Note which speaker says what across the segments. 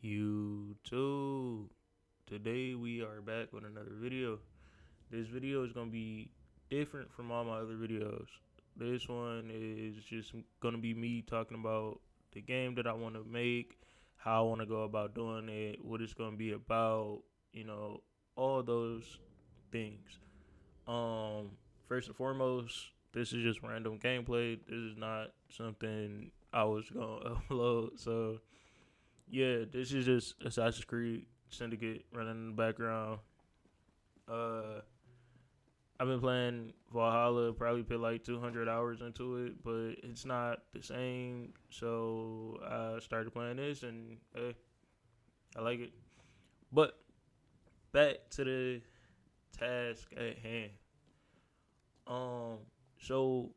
Speaker 1: YouTube. Today we are back with another video. This video is gonna be different from all my other videos. This one is just gonna be me talking about the game that I want to make, how I want to go about doing it, what it's gonna be about, all those things. First and foremost, this is just random gameplay. This is not something I was gonna upload. So yeah, this is just Assassin's Creed Syndicate running in the background. Uh, I've been playing Valhalla, probably put like 200 hours into it, but it's not the same. So I started playing this, and hey, I like it. But back to the task at hand. Um, so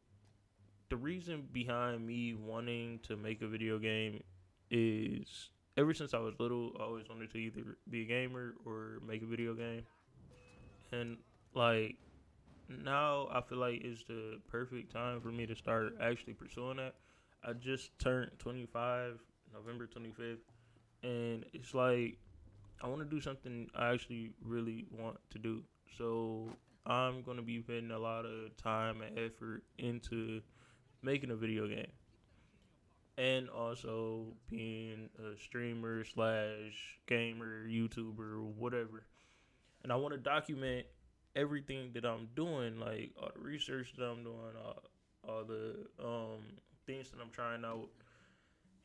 Speaker 1: the reason behind me wanting to make a video game is ever since I was little, I always wanted to either be a gamer or make a video game. And like now, I feel like it's the perfect time for me to start actually pursuing that. I just turned 25, November 25th, and it's like I want to do something I actually really want to do. So I'm going to be putting a lot of time and effort into making a video game and also being a streamer slash gamer, YouTuber, whatever. And I want to document everything that I'm doing, like all the research that I'm doing, all the things that I'm trying out,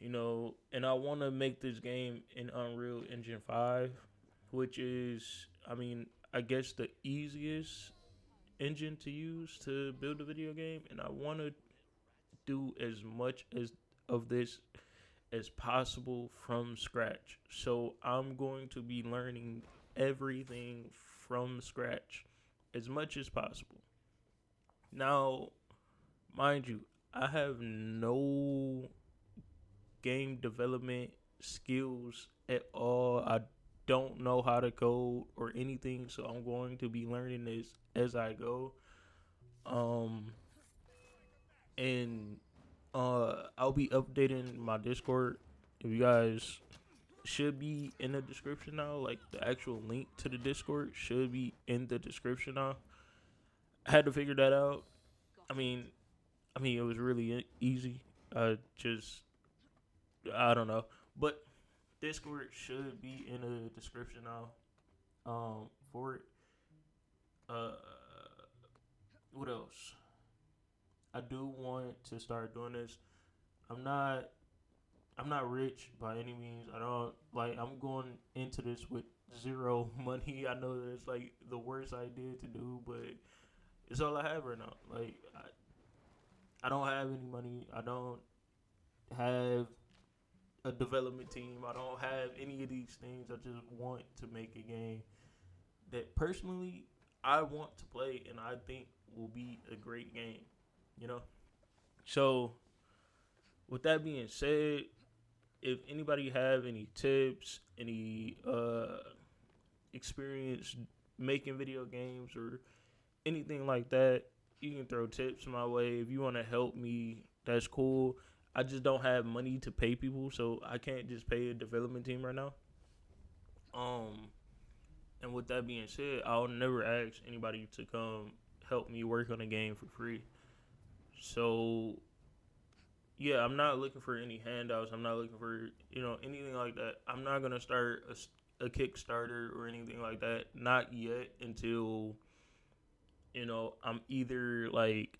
Speaker 1: And I want to make this game in Unreal Engine 5, which is, I guess the easiest engine to use to build a video game. And I want to do as much as of this as possible from scratch. So I'm going to be learning everything from scratch as much as possible. Now, mind you, I have no game development skills at all. I don't know how to code or anything, so I'm going to be learning this as I go. Um and I'll be updating my Discord. If you guys should be in the description now. Like the actual link to the Discord should be in the description now. I had to figure that out. I mean, it was really easy. I don't know, but Discord should be in the description now. For it. Uh, what else? I do want to start doing this. I'm not I'm not rich by any means. I don't like. I'm going into this with zero money. I know that it's like the worst idea to do, but it's all I have right now. Like I don't have any money. I don't have a development team. I don't have any of these things. I just want to make a game that personally I want to play and I think will be a great game. You know. So with that being said, if anybody have any tips, any experience making video games or anything like that, you can throw tips my way. If you want to help me, that's cool. I just don't have money to pay people, so I can't just pay a development team right now. Um, and with that being said, I'll never ask anybody to come help me work on a game for free. So yeah, I'm not looking for any handouts. I'm not looking for anything like that. I'm not gonna start a Kickstarter or anything like that. Not yet until I'm either like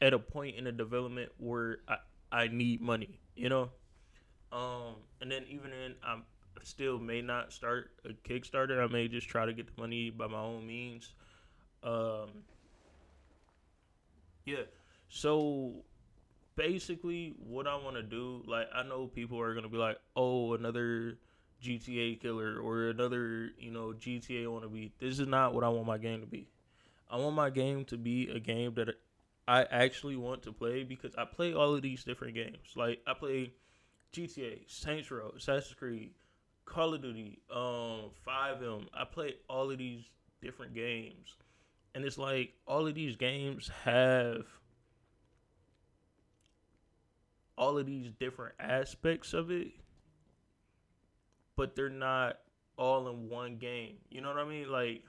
Speaker 1: at a point in the development where I need money. And then even then I'm still may not start a Kickstarter. I may just try to get the money by my own means. Um, yeah. So basically what I want to do, like I know people are going to be like, "Oh, another GTA killer or another, GTA wannabe." This is not what I want my game to be. I want my game to be a game that I actually want to play because I play all of these different games. Like I play GTA, Saints Row, Assassin's Creed, Call of Duty, 5M. I play all of these different games. And it's like all of these games have all of these different aspects of it but they're not all in one game. You know what I mean? Like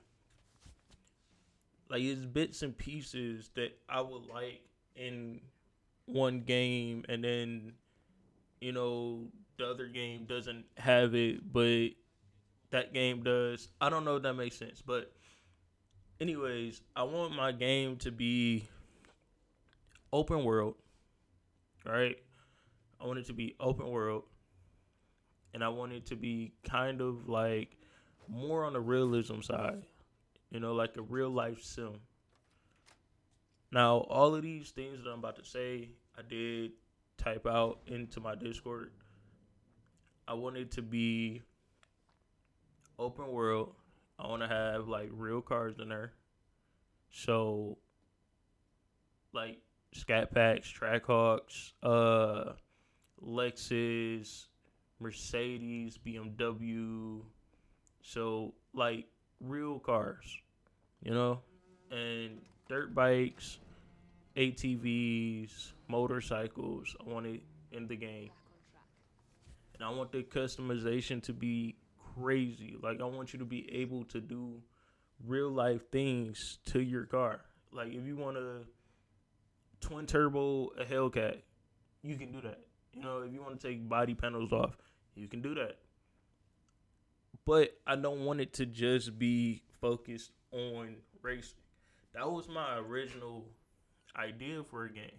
Speaker 1: it's bits and pieces that I would like in one game, and then the other game doesn't have it, but that game does. I don't know if that makes sense, but anyways, I want my game to be open world, right? I want it to be open world, and I want it to be kind of like more on the realism side, like a real life sim. Now, all of these things that I'm about to say, I did type out into my Discord. I want it to be open world. I want to have like real cars in there. So, like Scat Packs, Trackhawks, Lexus, Mercedes, BMW. So, like real cars, and dirt bikes, ATVs, motorcycles. I want it in the game. And I want the customization to be crazy. Like, I want you to be able to do real life things to your car. Like, if you want a twin turbo a Hellcat, you can do that. If you want to take body panels off, you can do that. But I don't want it to just be focused on racing. That was my original idea for a game.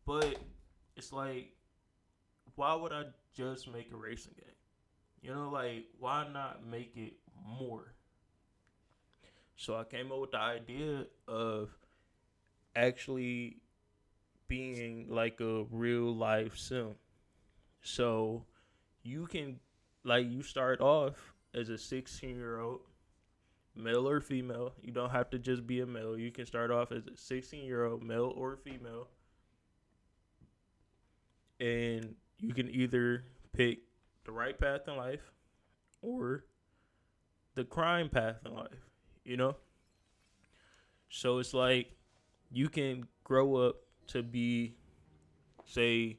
Speaker 1: But it's like, why would I just make a racing game? Like, why not make it more? So I came up with the idea of actually being like a real life sim. So you can, like, you start off as a 16-year-old, male or female. You don't have to just be a male. You can start off as a 16-year-old, male or female. And you can either pick the right path in life or the crime path in life. So it's like you can grow up to be, say,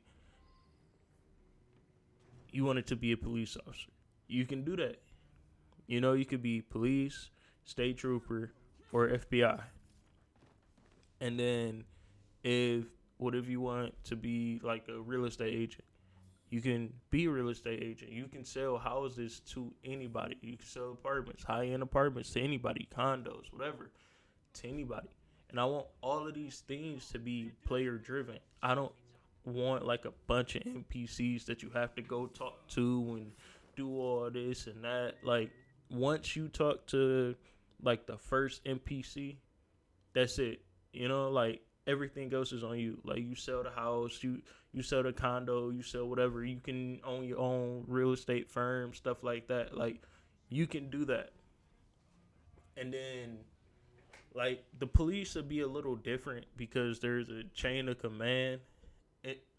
Speaker 1: you wanted to be a police officer. You can do that. You could be police, state trooper, or FBI. And then what if you want to be like a real estate agent? You can be a real estate agent. You can sell houses to anybody. You can sell apartments, high-end apartments to anybody, condos, whatever, to anybody. And I want all of these things to be player-driven. I don't want like a bunch of NPCs that you have to go talk to and do all this and that. Like, once you talk to like the first NPC, that's it. Like everything else is on you. Like, you sell the house, you sell the condo, you sell whatever. You can own your own real estate firm, stuff like that. Like, you can do that. And then, like, the police would be a little different because there's a chain of command,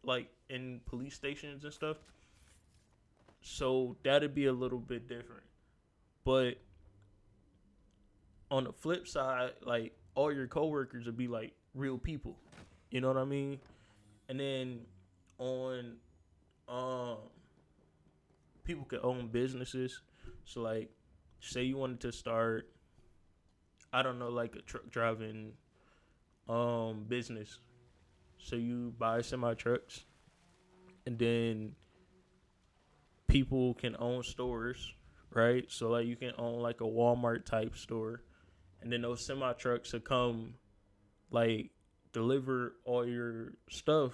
Speaker 1: like in police stations and stuff. So that'd be a little bit different. But on the flip side, like, all your coworkers would be like real people. You know what I mean? And then on people could own businesses. So like, say you wanted to start, I don't know, like a truck driving business. So you buy semi trucks, and then people can own stores, right? So like, you can own like a Walmart type store, and then those semi trucks will come, like, deliver all your stuff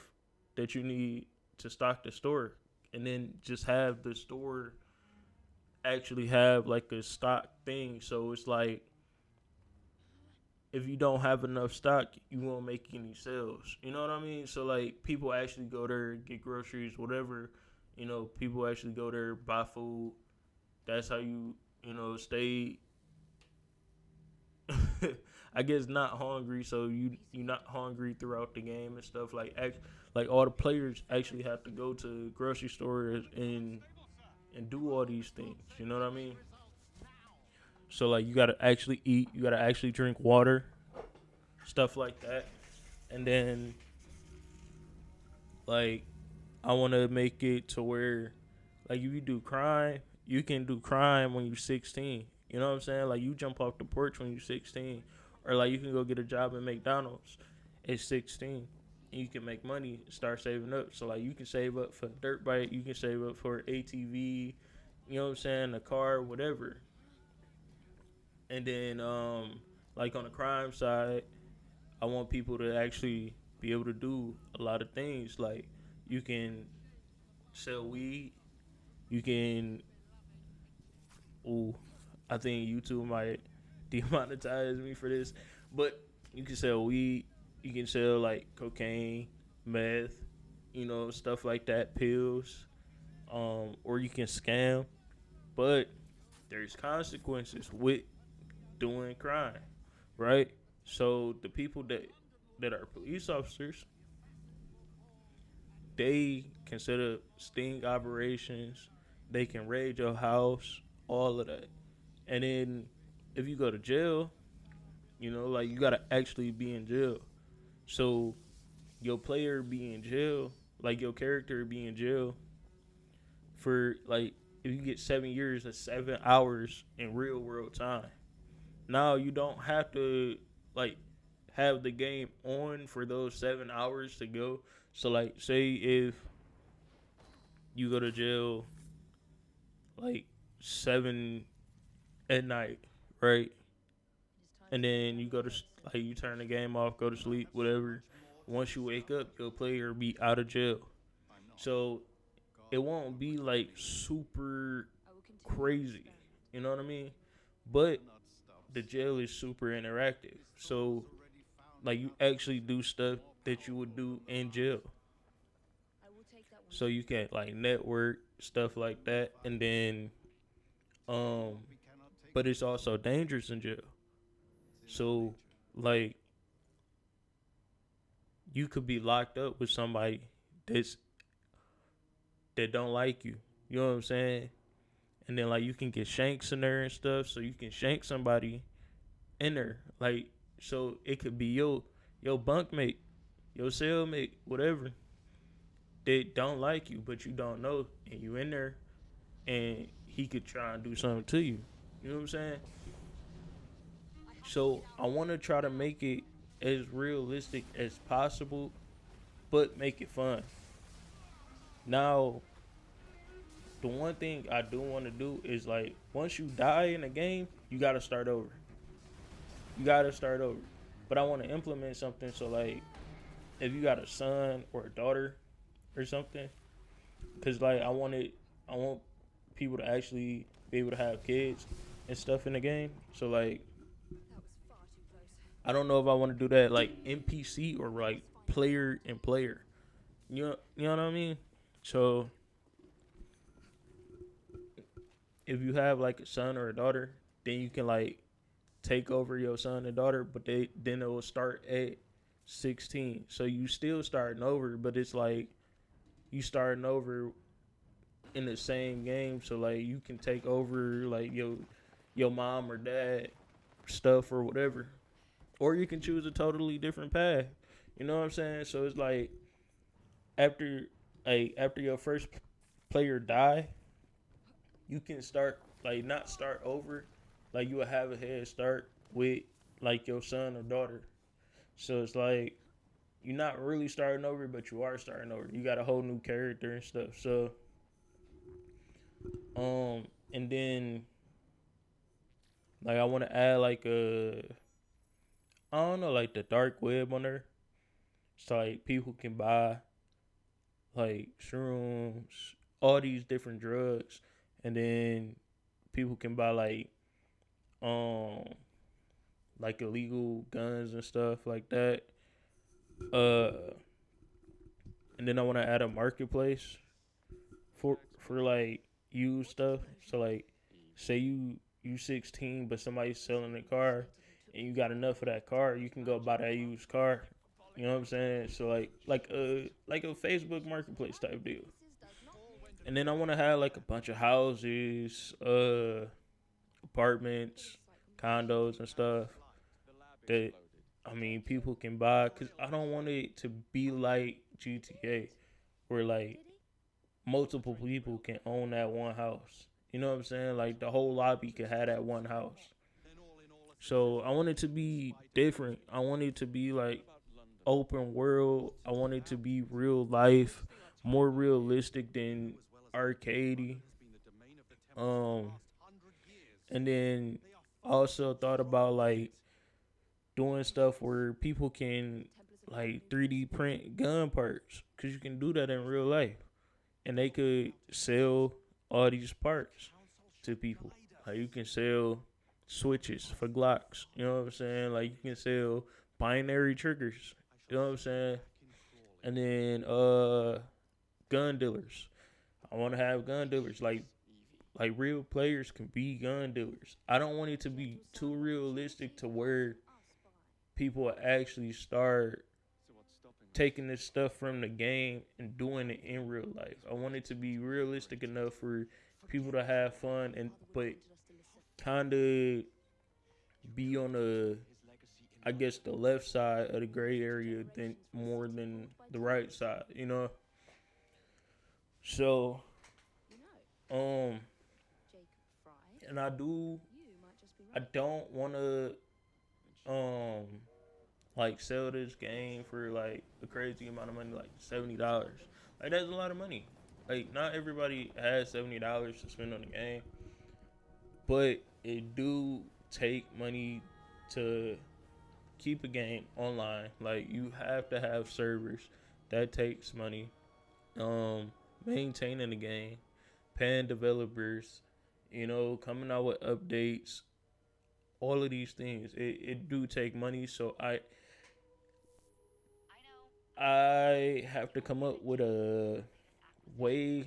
Speaker 1: that you need to stock the store, and then just have the store actually have like a stock thing. So it's like, if you don't have enough stock, you won't make any sales. You know what I mean? So like, people actually go there, get groceries, whatever. People actually go there, buy food. That's how you stay. I guess not hungry, so you're not hungry throughout the game and stuff. Like all the players actually have to go to grocery stores and do all these things. You know what I mean? So like, you gotta actually eat, you gotta actually drink water, stuff like that. And then, like, I want to make it to where, like, if you do crime, you can do crime when you're 16. You know what I'm saying? Like you jump off the porch when you're 16, or like you can go get a job at McDonald's at 16. And you can make money, start saving up. So like you can save up for a dirt bike, you can save up for an ATV, you know what I'm saying, a car, whatever. And then like on the crime side, I want people to actually be able to do a lot of things. Like you can sell weed, you can. Ooh, I think YouTube might demonetize me for this, but you can sell weed, you can sell like cocaine, meth, stuff like that, pills, or you can scam. But there's consequences with doing crime, right? So the people that are police officers, they can set up sting operations. They can raid your house, all of that. And then if you go to jail, like you gotta actually be in jail. So your player be in jail, like your character be in jail for like if you get 7 years, that's 7 hours in real world time. Now you don't have to like have the game on for those 7 hours to go. So like say if you go to jail like 7 at night, right? And then you go to like you turn the game off, go to sleep, whatever. Once you wake up, your player be out of jail. So it won't be like super crazy, you know what I mean? But the jail is super interactive. So like you actually do stuff that you would do in jail. So you can like network stuff like that, and then um, but it's also dangerous in jail. So like you could be locked up with somebody that's that don't like you. You know what I'm saying? And then like you can get shanks in there and stuff, so you can shank somebody in there. Like so it could be your bunkmate, your cellmate, whatever. They don't like you, but you don't know, and you in there, and he could try and do something to you. You know what I'm saying? So I want to try to make it as realistic as possible, but make it fun. Now, the one thing I do want to do is like once you die in a game, you gotta start over. You gotta start over. But I want to implement something so like if you got a son or a daughter or something, because like I want people to actually be able to have kids and stuff in the game. So like I don't know if I want to do that like NPC or like player and player. You know what I mean? So if you have like a son or a daughter, then you can like take over your son and daughter, but then it will start at 16. So you still starting over, but it's like you starting over in the same game. So like you can take over like your mom or dad stuff or whatever, or you can choose a totally different path. You know what I'm saying? So it's like after after your first player die, you can start like not start over, like you will have a head start with like your son or daughter. So it's like you're not really starting over, but you are starting over. You got a whole new character and stuff. So and then like I want to add like a I don't know like the dark web on there. So like people can buy like shrooms, all these different drugs, and then people can buy um like illegal guns and stuff like that. Uh, and then I want to add a marketplace for like used stuff. So like, say you 16, but somebody's selling a car, and you got enough of that car, you can go buy that used car. You know what I'm saying? So like a Facebook marketplace type deal. And then I want to have like a bunch of houses, apartments, condos and stuff that I mean people can buy because I don't want it to be like GTA where like multiple people can own that one house You know what I'm saying? Like the whole lobby could have that one house. So I want it to be different. I want it to be like open world. I want it to be real life, more realistic than arcadey. Um, and then also thought about like doing stuff where people can like 3D print gun parts because you can do that in real life, and they could sell all these parts to people. Like you can sell switches for Glocks. You know what I'm saying? Like you can sell binary triggers. You know what I'm saying? And then gun dealers. I want to have gun dealers like real players can be gun dealers. I don't want it to be too realistic to where people actually start taking this stuff from the game and doing it in real life. I want it to be realistic enough for people to have fun and but kind of be on the I guess the left side of the gray area than more than the right side, you know. So, um, and I don't want to, um, like sell this game for like a crazy amount of money, like $70. Like that's a lot of money. Like not everybody has $70 to spend on the game, but it do take money to keep a game online. Like you have to have servers. That takes money. Um, Maintaining the game, paying developers, coming out with updates, all of these things. It do take money, so I have to come up with a way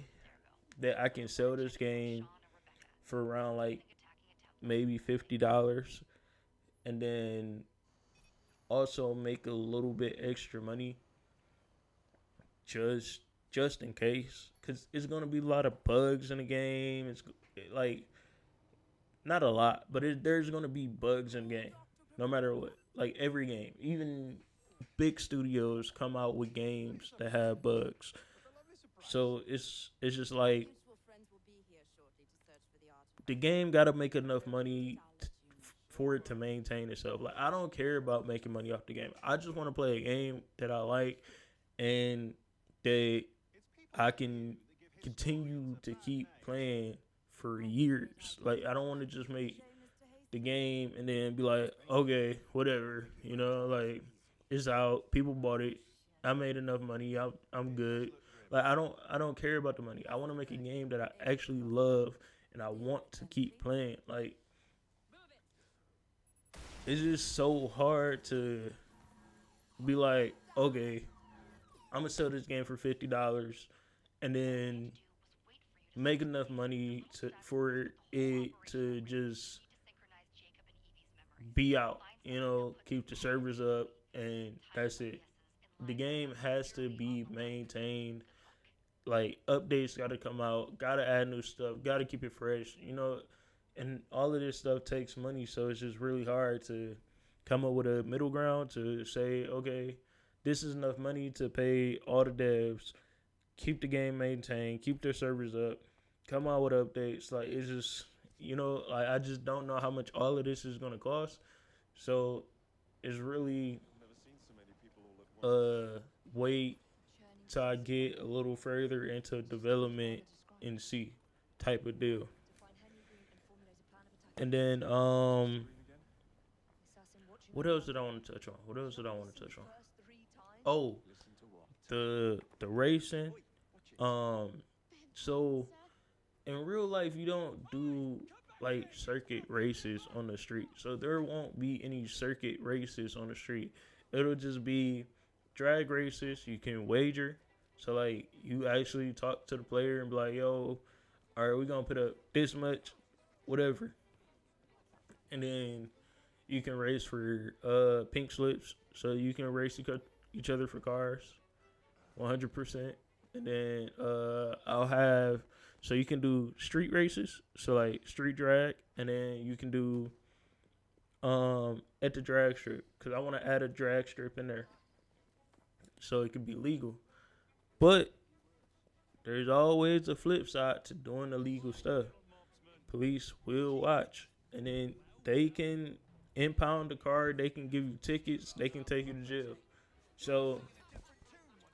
Speaker 1: that I can sell this game for around like maybe $50 and then also make a little bit extra money just just in case because it's gonna be a lot of bugs in the game. It's like not a lot, but there's gonna be bugs in the game, no matter what. Like every game, even big studios come out with games that have bugs. So it's just like the game got to make enough money for it to maintain itself. Like I don't care about making money off the game. I just want to play a game that I like and that I can continue to keep playing for years. Like I don't want to just make the game and then be like, okay, whatever, like it's out. People bought it. I made enough money. I'm good. Like I don't care about the money. I want to make a game that I actually love and I want to keep playing. Like it's just so hard to be like, okay, I'm gonna sell this game for $50 and then make enough money for it to just be out, keep the servers up, and that's it. The game has to be maintained. Like updates got to come out, got to add new stuff, got to keep it fresh, and all of this stuff takes money. So it's just really hard to come up with a middle ground to say, okay, this is enough money to pay all the devs, keep the game maintained, keep their servers up, come out with updates. Like it's just, like I just don't know how much all of this is gonna cost. So it's really wait till I get a little further into development and see type of deal. And then what else did I want to touch on? What else did I want to touch on? Oh, the racing. Um so in real life you don't do like circuit races on the street. So there won't be any circuit races on the street. It'll just be drag races. You can wager. So like you actually talk to the player and be like, yo, all right, we're gonna put up this much, whatever. And then you can race for pink slips. So you can race each other for cars. 100%. And then I'll have so you can do street races, so like street drag, and then you can do at the drag strip because I want to add a drag strip in there so it can be legal. But there's always a flip side to doing illegal stuff. police will watch, and then they can impound the car. They can give you tickets. They can take you to jail. So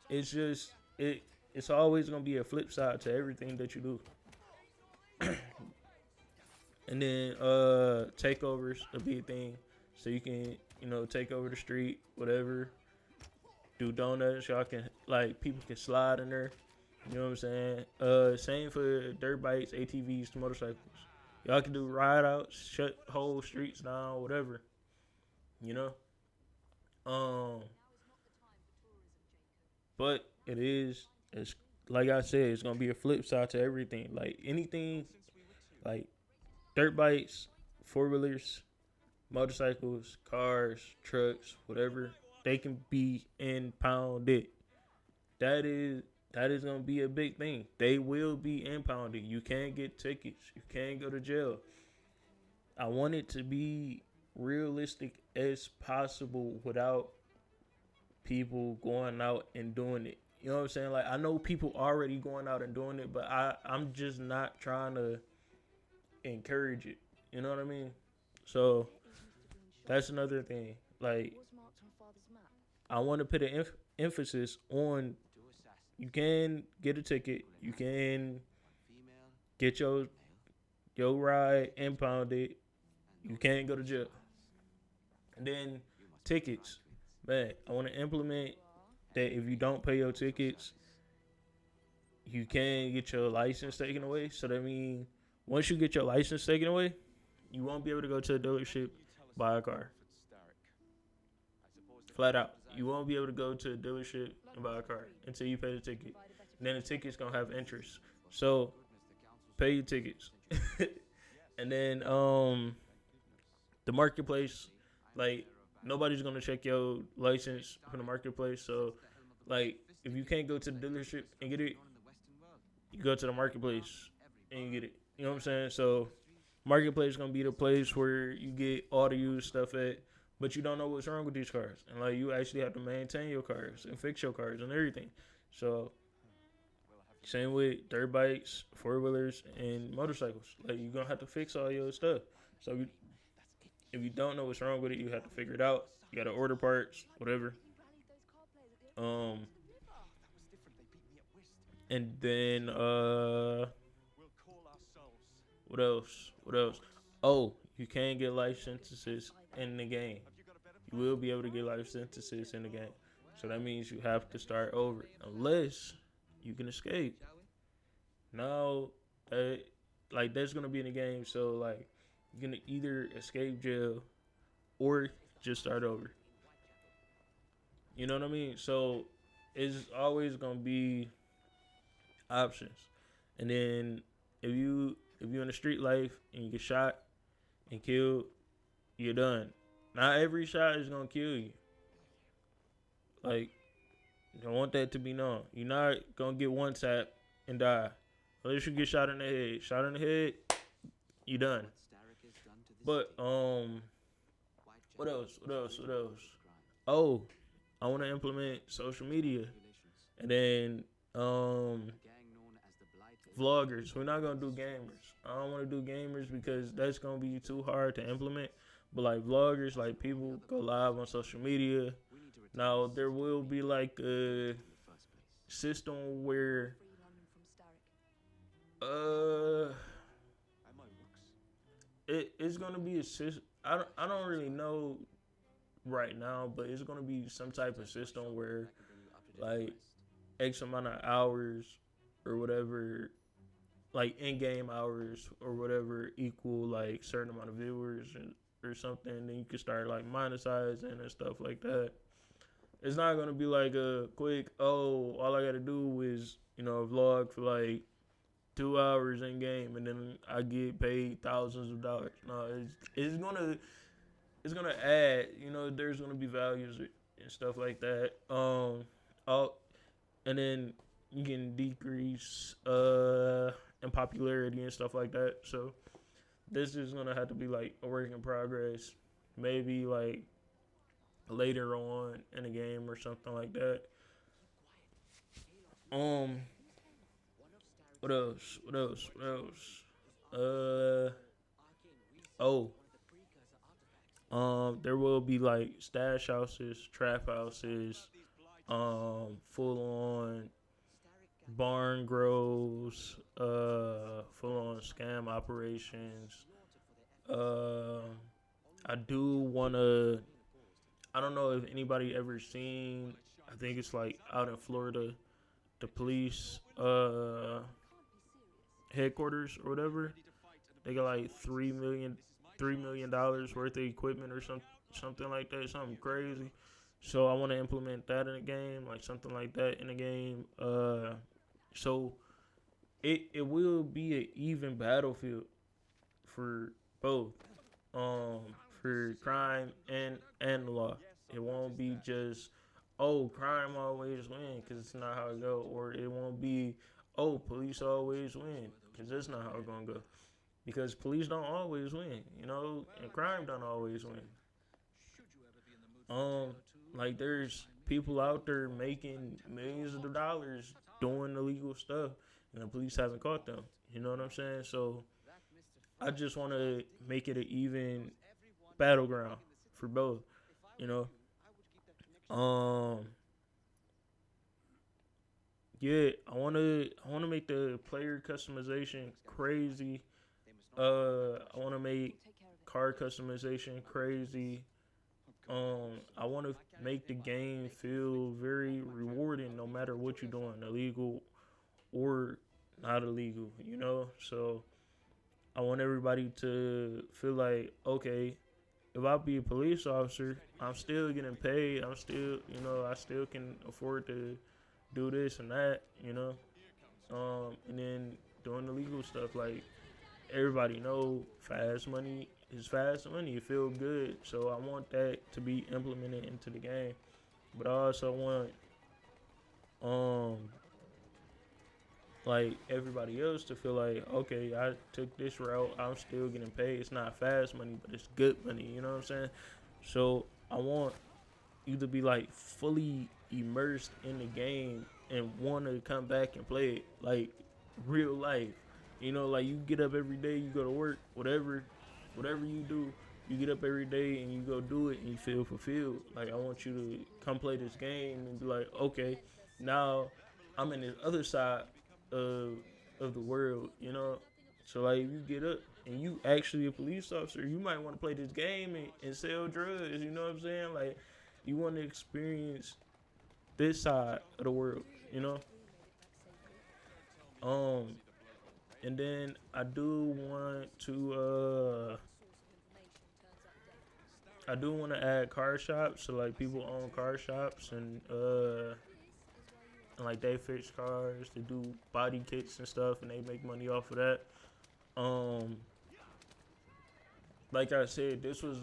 Speaker 1: it's just it. It's always gonna be a flip side to everything that you do. And then takeovers a big thing. So you can, take over the street, whatever. Do donuts. Y'all can people can slide in there. You know what I'm saying? Same for dirt bikes, ATVs, to motorcycles. Y'all can do ride outs, shut whole streets down, whatever. You know? Um but it's like I said, it's gonna be a flip side to everything. Like anything like dirt bikes, four wheelers, motorcycles, cars, trucks, whatever, they can be impounded. That is that is gonna be a big thing. They will be impounded. You can't get tickets. You can't go to jail. I want it to be realistic as possible without people going out and doing it. You know what I'm saying? Like I know people already going out and doing it, but I'm just not trying to encourage it. You know what I mean? So that's another thing. Like I want to put an emphasis on you can get a ticket, you can get your ride impounded, you can't go to jail. And then tickets, man, I want to implement that if you don't pay your tickets, you can get your license taken away. So that means once you get your license taken away, you won't be able to go to a dealership buy a car. Flat out, you won't be able to go to a dealership and buy a car until you pay the ticket. And then the ticket's gonna have interest. So pay your tickets. And then the marketplace, like nobody's gonna check your license from the marketplace. So like if you can't go to the dealership and get it, you go to the marketplace and you get it. You know what I'm saying? So marketplace is gonna be the place where you get all the used stuff at, but you don't know what's wrong with these cars. And like you actually have to maintain your cars and fix your cars and everything. So same with dirt bikes, four wheelers, and motorcycles. Like you're gonna have to fix all your stuff. So if you don't know what's wrong with it, you have to figure it out. You gotta order parts, whatever. Um, and then what else? What else? Oh, you can get life sentences in the game. You will be able to get life sentences in the game. So that means you have to start over unless you can escape. Now, that's gonna be in the game. So like, you're gonna either escape jail or just start over. You know what I mean? So it's always gonna be options. And then if you're in the street life and you get shot and killed, you're done. Not every shot is gonna kill you. Like, I want that to be known. You're not gonna get one tap and die. Unless you get shot in the head. Shot in the head, you done. But what else? What else? What else? Oh, I want to implement social media, and then vloggers. We're not gonna do gamers. I don't want to do gamers because that's gonna be too hard to implement. But like vloggers, like people go live on social media. Now there will be like a system where uh it's gonna be a system. I don't really know right now, but it's gonna be some type of system where like X amount of hours or whatever, like in-game hours or whatever, equal like certain amount of viewers or something. Then you can start like monetizing and stuff like that. It's not gonna be like a quick, all I gotta do is vlog for like 2 hours in game and then I get paid thousands of dollars. No, it's gonna add. There's gonna be values and stuff like that. All and then you can decrease in popularity and stuff like that. So this is gonna have to be like a work in progress. Maybe like later on in the game or something like that. Um, what else? What else? What else? Uh oh. There will be like stash houses, trap houses, full on barn grows, full on scam operations. Uh, I do wanna. I don't know if anybody ever seen. I think it's like out in Florida, the police headquarters or whatever. They got like $3 million worth of equipment or something like that, something crazy. So I want to implement that in a game, like something like that in a game. So it will be an even battlefield for both, um, for crime and law. It won't be just crime always win because it's not how it go, or it won't be police always win because that's not how it's gonna go. Because police don't always win, and crime don't always win. Um, like there's people out there making millions of dollars doing illegal stuff, and the police haven't caught them. You know what I'm saying? So I just want to make it an even battleground for both. You um, yeah, I wanna make the player customization crazy. I wanna make car customization crazy. I want to make the game feel very rewarding, no matter what you're doing, illegal or not illegal. So I want everybody to feel like, okay, if I be a police officer, I'm still getting paid. I'm still, I still can afford to do this and that. And then doing the legal stuff, like everybody know, fast money is fast money. It feel good, so I want that to be implemented into the game. But I also want um like everybody else to feel like, okay, I took this route. I'm still getting paid. It's not fast money, but it's good money. You know what I'm saying? So I want you to be like fully immersed in the game and want to come back and play it like real life. Like you get up every day, you go to work, whatever you do, you get up every day and you go do it and you feel fulfilled. Like I want you to come play this game and be like, okay, now I'm in this other side of of the world. So like if you get up and you actually a police officer, you might want to play this game and sell drugs. You know what I'm saying? Like you want to experience this side of the world. You know. Um, and then I do want to add car shops, so like people own car shops and like they fix cars, they do body kits and stuff, and they make money off of that. Um, like I said, this was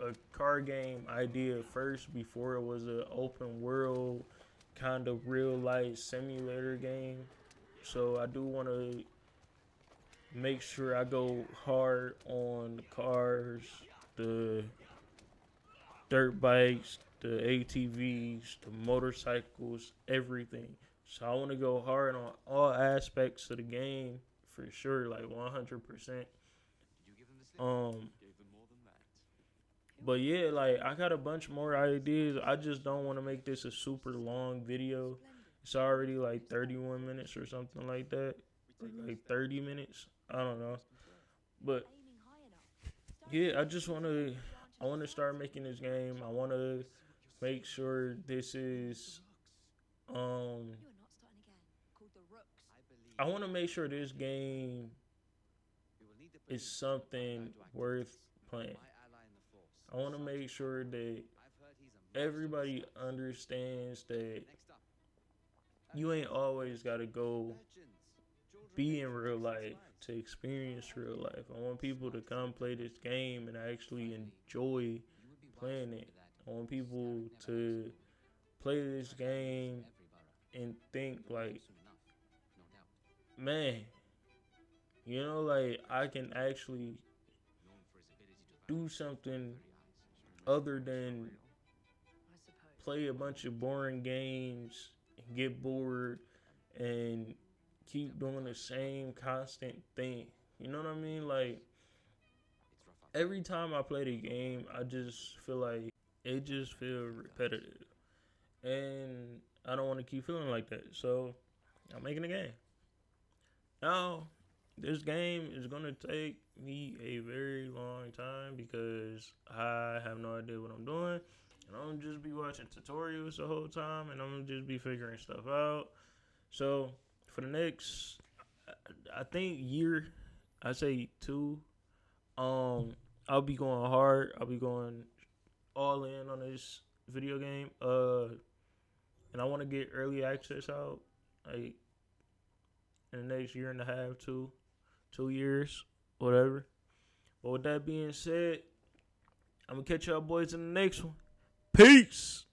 Speaker 1: a car game idea first before it was an open world kind of real life simulator game. So I do want to make sure I go hard on the cars, the dirt bikes, the ATVs, the motorcycles, everything. So I want to go hard on all aspects of the game for sure, like 100%. Um, but yeah, like I got a bunch more ideas. I just don't want to make this a super long video. It's already like 31 minutes or something like that, or like 30 minutes. I don't know, but yeah, I want to start making this game. I want to make sure this is um I want to make sure this game is something worth playing. I want to make sure that everybody understands that you ain't always got to go be in real life to experience real life. I want people to come play this game and actually enjoy playing it. I want people to play this game and think like, man, like I can actually do something other than play a bunch of boring games and get bored and keep doing the same constant thing. You know what I mean? Like every time I play the game, I just feel like it just feels repetitive, and I don't want to keep feeling like that. So I'm making a game. Now, this game is gonna take me a very long time because I have no idea what I'm doing. And I'm gonna just be watching tutorials the whole time and I'm gonna just be figuring stuff out. So for the next I think year, I say 2, um, I'll be going hard. I'll be going all in on this video game. And I wanna get early access out, like in the next year and a half, 2 years, whatever. But with that being said, I'm gonna catch y'all boys in the next one. Peace.